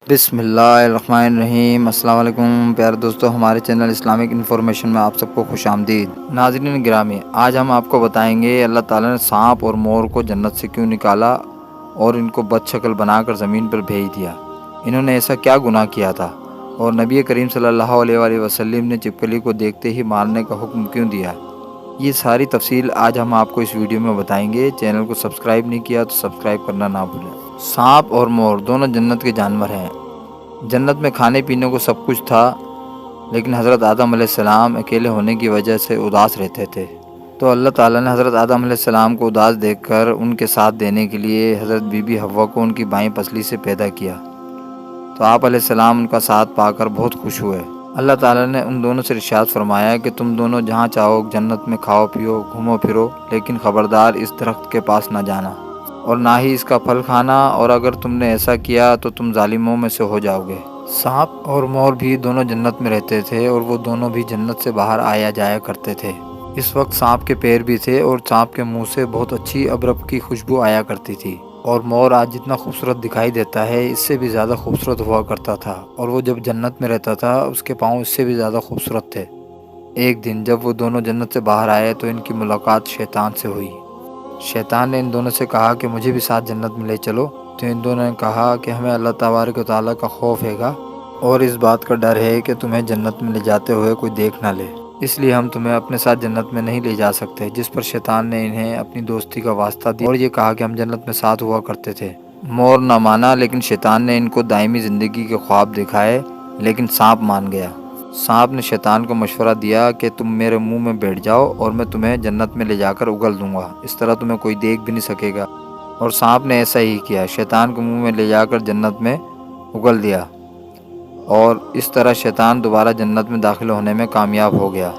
بسم اللہ الرحمن الرحیم۔ السلام علیکم پیارے دوستو، ہمارے چینل اسلامک انفارمیشن میں آپ سب کو خوش آمدید۔ ناظرین گرامی، آج ہم آپ کو بتائیں گے اللہ تعالیٰ نے سانپ اور مور کو جنت سے کیوں نکالا اور ان کو بد شکل بنا کر زمین پر بھیج دیا۔ انہوں نے ایسا کیا گناہ کیا تھا، اور نبی کریم صلی اللہ علیہ وآلہ وسلم نے چھپکلی کو دیکھتے ہی مارنے کا حکم کیوں دیا۔ یہ ساری تفصیل آج ہم آپ کو اس ویڈیو میں بتائیں گے۔ چینل کو سبسکرائب نہیں کیا تو سبسکرائب کرنا نہ بھولیں۔ سانپ اور مور دونوں جنت کے جانور ہیں۔ جنت میں کھانے پینے کو سب کچھ تھا، لیکن حضرت آدم علیہ السلام اکیلے ہونے کی وجہ سے اداس رہتے تھے، تو اللہ تعالیٰ نے حضرت آدم علیہ السلام کو اداس دیکھ کر ان کے ساتھ دینے کے لیے حضرت بی بی حوا کو ان کی بائیں پسلی سے پیدا کیا، تو آپ علیہ السلام ان کا ساتھ پا کر بہت خوش ہوئے۔ اللہ تعالیٰ نے ان دونوں سے ارشاد فرمایا کہ تم دونوں جہاں چاہو جنت میں کھاؤ پیو گھومو پھرو، لیکن خبردار اس درخت کے پاس نہ جانا اور نہ ہی اس کا پھل کھانا، اور اگر تم نے ایسا کیا تو تم ظالموں میں سے ہو جاؤ گے۔ سانپ اور مور بھی دونوں جنت میں رہتے تھے، اور وہ دونوں بھی جنت سے باہر آیا جایا کرتے تھے۔ اس وقت سانپ کے پیر بھی تھے، اور سانپ کے منہ سے بہت اچھی ابرب کی خوشبو آیا کرتی تھی، اور مور آج جتنا خوبصورت دکھائی دیتا ہے اس سے بھی زیادہ خوبصورت ہوا کرتا تھا، اور وہ جب جنت میں رہتا تھا اس کے پاؤں اس سے بھی زیادہ خوبصورت تھے۔ ایک دن جب وہ دونوں جنت سے باہر آئے تو ان کی ملاقات شیطان سے ہوئی۔ شیطان نے ان دونوں سے کہا کہ مجھے بھی ساتھ جنت میں لے چلو، تو ان دونوں نے کہا کہ ہمیں اللہ تبارک و تعالیٰ کا خوف ہے گا، اور اس بات کا ڈر ہے کہ تمہیں جنت میں لے جاتے ہوئے کوئی دیکھ نہ لے، اس لیے ہم تمہیں اپنے ساتھ جنت میں نہیں لے جا سکتے۔ جس پر شیطان نے انہیں اپنی دوستی کا واسطہ دیا اور یہ کہا کہ ہم جنت میں ساتھ ہوا کرتے تھے۔ مور نہ مانا، لیکن شیطان نے ان کو دائمی زندگی کے خواب دکھائے، لیکن سانپ مان گیا۔ سانپ نے شیطان کو مشورہ دیا کہ تم میرے منہ میں بیٹھ جاؤ اور میں تمہیں جنت میں لے جا کر اگل دوں گا، اس طرح تمہیں کوئی دیکھ بھی نہیں سکے گا، اور سانپ نے ایسا ہی کیا، شیطان کو منہ میں لے جا کر جنت میں اگل دیا، اور اس طرح شیطان دوبارہ جنت میں داخل ہونے میں کامیاب ہو گیا،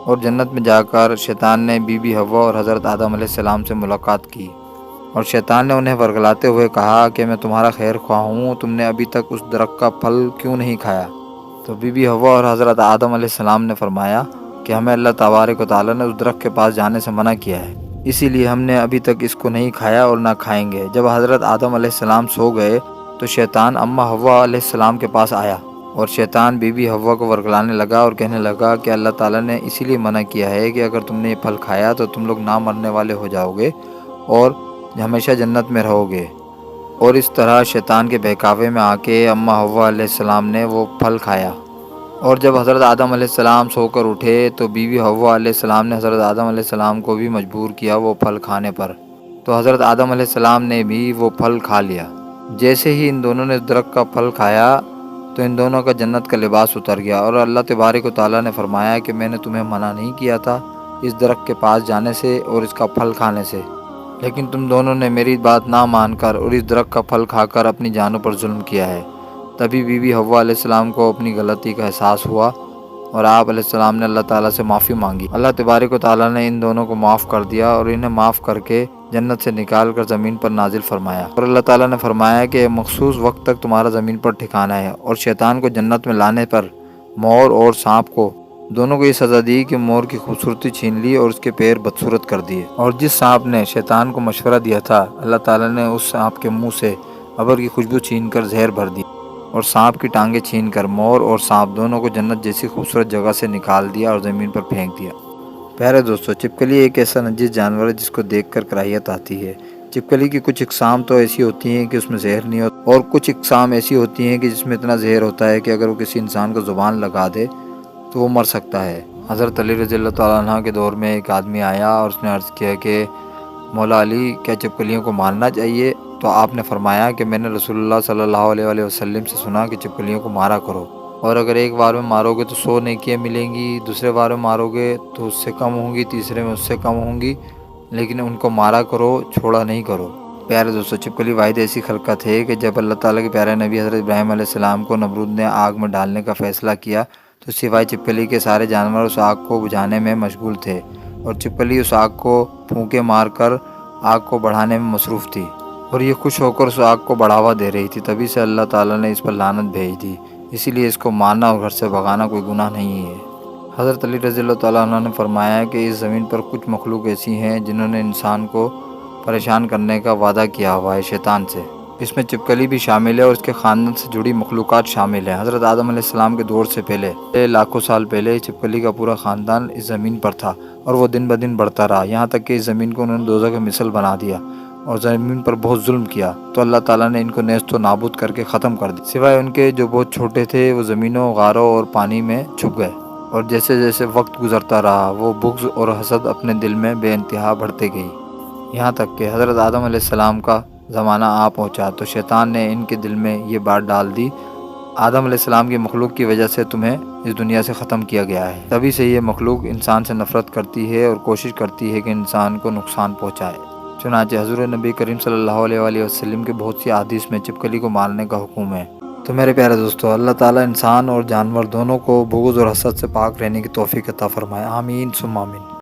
اور جنت میں جا کر شیطان نے بی بی حوا اور حضرت آدم علیہ السلام سے ملاقات کی، اور شیطان نے انہیں ورگلاتے ہوئے کہا کہ میں تمہارا خیر خواہ ہوں، تم نے ابھی تک اس درخت کا پھل کیوں نہیں کھایا؟ تو بی بی حوا اور حضرت آدم علیہ السلام نے فرمایا کہ ہمیں اللہ تبارک و تعالیٰ نے اس درخت کے پاس جانے سے منع کیا ہے، اسی لیے ہم نے ابھی تک اس کو نہیں کھایا اور نہ کھائیں گے۔ جب حضرت آدم علیہ السلام سو گئے تو شیطان اماں حوا علیہ السلام کے پاس آیا، اور شیطان بی بی حوا کو ورگلانے لگا اور کہنے لگا کہ اللہ تعالیٰ نے اسی لیے منع کیا ہے کہ اگر تم نے یہ پھل کھایا تو تم لوگ نہ مرنے والے ہو جاؤ گے اور ہمیشہ جنت میں رہو گے۔ اور اس طرح شیطان کے بہکاوے میں آ کے اماں حوا علیہ السلام نے وہ پھل کھایا، اور جب حضرت آدم علیہ السلام سو کر اٹھے تو بی بی حوا علیہ السلام نے حضرت آدم علیہ السلام کو بھی مجبور کیا وہ پھل کھانے پر، تو حضرت آدم علیہ السلام نے بھی وہ پھل کھا لیا۔ جیسے ہی ان دونوں نے درخت کا پھل کھایا تو ان دونوں کا جنت کا لباس اتر گیا، اور اللہ تبارک و تعالیٰ نے فرمایا کہ میں نے تمہیں منع نہیں کیا تھا اس درخت کے پاس جانے سے اور اس کا پھل کھانے سے، لیکن تم دونوں نے میری بات نہ مان کر اور اس درخت کا پھل کھا کر اپنی جانوں پر ظلم کیا ہے۔ تبھی بی بی حوا علیہ السلام کو اپنی غلطی کا احساس ہوا، اور آپ علیہ السلام نے اللہ تعالیٰ سے معافی مانگی۔ اللہ تبارک و تعالیٰ نے ان دونوں کو معاف کر دیا اور انہیں معاف کر کے جنت سے نکال کر زمین پر نازل فرمایا، اور اللہ تعالیٰ نے فرمایا کہ مخصوص وقت تک تمہارا زمین پر ٹھکانہ ہے، اور شیطان کو جنت میں لانے پر مور اور سانپ کو دونوں کو یہ سزا دی کہ مور کی خوبصورتی چھین لی اور اس کے پیر بدصورت کر دیے، اور جس سانپ نے شیطان کو مشورہ دیا تھا اللہ تعالیٰ نے اس سانپ کے منہ سے ابر کی خوشبو چھین کر زہر بھر دی، اور سانپ کی ٹانگیں چھین کر مور اور سانپ دونوں کو جنت جیسی خوبصورت جگہ سے نکال دیا اور زمین پر پھینک دیا۔ پیارے دوستو، چھپکلی ایک ایسا نجس جانور ہے جس کو دیکھ کر کراہیت آتی ہے۔ چھپکلی کی کچھ اقسام تو ایسی ہوتی ہیں کہ اس میں زہر نہیں ہوتا، اور کچھ اقسام ایسی ہوتی ہیں کہ جس میں اتنا زہر ہوتا ہے کہ اگر وہ کسی انسان کو زبان لگا دے تو وہ مر سکتا ہے۔ حضرت علی رضی اللہ تعالیٰ عنہ کے دور میں ایک آدمی آیا اور اس نے عرض کیا کہ مولا علی، کیا چھپکلیوں کو مارنا چاہیے؟ تو آپ نے فرمایا کہ میں نے رسول اللہ صلی اللہ علیہ وآلہ وسلم سے سنا کہ چھپکلیوں کو مارا کرو، اور اگر ایک بار میں مارو گے تو 100 نیکیاں ملیں گی، دوسرے بار میں مارو گے تو اس سے کم ہوں گی، تیسرے میں اس سے کم ہوں گی، لیکن ان کو مارا کرو، چھوڑا نہیں کرو۔ پیارے دوستو، چھپکلی واحد ایسی خلقت ہے کہ جب اللہ تعالیٰ کے پیارے نبی حضرت ابراہیم علیہ السلام کو نمرود نے آگ میں ڈالنے کا فیصلہ کیا تو سوائے چھپکلی کے سارے جانور اس آگ کو بجھانے میں مشغول تھے، اور چھپکلی اس آگ کو پھونکے مار کر آگ کو بڑھانے میں مصروف تھی، اور یہ خوش ہو کر اس آگ کو بڑھاوا دے رہی تھی۔ تبھی سے اللہ تعالیٰ نے اس پر لعنت بھیج دی، اسی لیے اس کو مارنا اور گھر سے بھگانا کوئی گناہ نہیں ہے۔ حضرت علی رضی اللہ تعالیٰ عنہ نے فرمایا کہ اس زمین پر کچھ مخلوق ایسی ہیں جنہوں نے انسان کو پریشان کرنے کا وعدہ کیا ہوا ہے شیطان سے، اس میں چپکلی بھی شامل ہے اور اس کے خاندان سے جڑی مخلوقات شامل ہیں۔ حضرت آدم علیہ السلام کے دور سے پہلے لاکھوں سال پہلے چپکلی کا پورا خاندان اس زمین پر تھا اور وہ دن بدن بڑھتا رہا، یہاں تک کہ اس زمین کو انہوں نے دوزخ کی مثل بنا دیا اور زمین پر بہت ظلم کیا، تو اللہ تعالیٰ نے ان کو نیست و نابود کر کے ختم کر دیا، سوائے ان کے جو بہت چھوٹے تھے، وہ زمینوں، غاروں اور پانی میں چھپ گئے۔ اور جیسے جیسے وقت گزرتا رہا، وہ بغض اور حسد اپنے دل میں بے انتہا بڑھتے گئی، یہاں تک کہ حضرت آدم علیہ السلام کا زمانہ آ پہنچا تو شیطان نے ان کے دل میں یہ بات ڈال دی، آدم علیہ السلام کی مخلوق کی وجہ سے تمہیں اس دنیا سے ختم کیا گیا ہے۔ تبھی سے یہ مخلوق انسان سے نفرت کرتی ہے اور کوشش کرتی ہے کہ انسان کو نقصان پہنچائے۔ چنانچہ حضور نبی کریم صلی اللہ علیہ وآلہ وسلم کے بہت سی احادیث میں چپکلی کو مارنے کا حکم ہے۔ تو میرے پیارے دوستو، اللہ تعالیٰ انسان اور جانور دونوں کو بغض اور حسد سے پاک رہنے کی توفیق عطا فرمائے، آمین ثم آمین۔